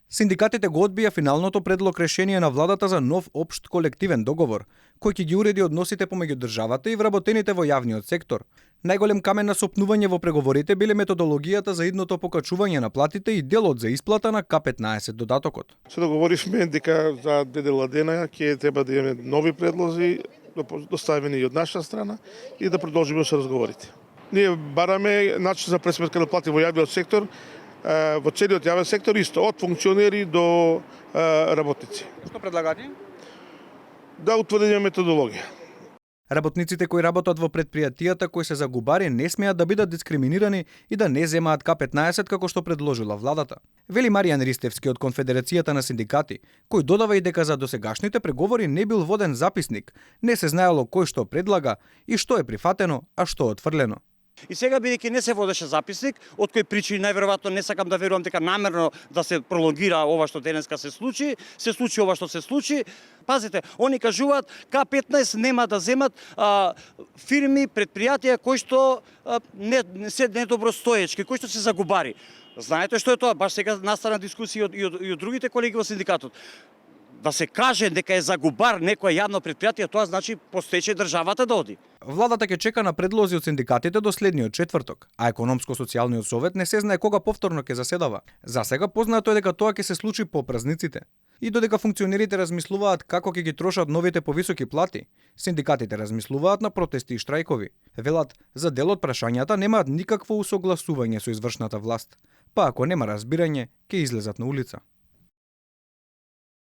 Синдикатите го одбија финалното предлог решение на владата за нов општ колективен договор, кој ќе ги уреди односите помеѓу државата и вработените во јавниот сектор. Најголем камен на сопнување во преговорите биле методологијата за идното покачување на платите и делот за исплата на К15 додатокот. Се договоривме дека за 2 дела дена ќе треба да имаме нови предлози доставени и од наша страна и да продолжиме со разговорите. Ние бараме начин за пресметка на плати во јавниот сектор, во целиот јавен сектор исто, од функционери до работници. Што предлагате? Да утврдиме методологија. Работниците кои работат во предпријатијата кои се загубари не смеат да бидат дискриминирани и да не земаат К15 како што предложила владата. Вели Маријан Ристевски од Конфедерацијата на синдикати, кој додава и дека за досегашните преговори не бил воден записник, не се знаело кој што предлага и што е прифатено, а што отфрлено. И сега, бидејќи не се водеше записник, од кои причини најверојатно не сакам да верувам дека намерно да се пролонгира ова што денеска се случи ова што се случи. Пазите, они кажуваат К15 нема да земат фирми, предпријатија кои што не се недобростоечки, кои што се загубари. Знаете што е тоа? Баш сега настана дискусија и од другите колеги во синдикатот. Да се каже дека е загубар некоја јавно предпријатие, тоа значи постече државата да оди. Владата ќе чека на предлози од синдикатите до следниот четврток, а економско-социјалниот совет не се знае кога повторно ќе заседава. За сега познато е дека тоа ќе се случи по празниците. И додека функционерите размислуваат како ќе ги трошат новите повисоки плати, синдикатите размислуваат на протести и штрајкови. Велат, за дел од прашањата немаат никакво усогласување со извршната власт, па ако нема разбирање, ќе излезат на улица.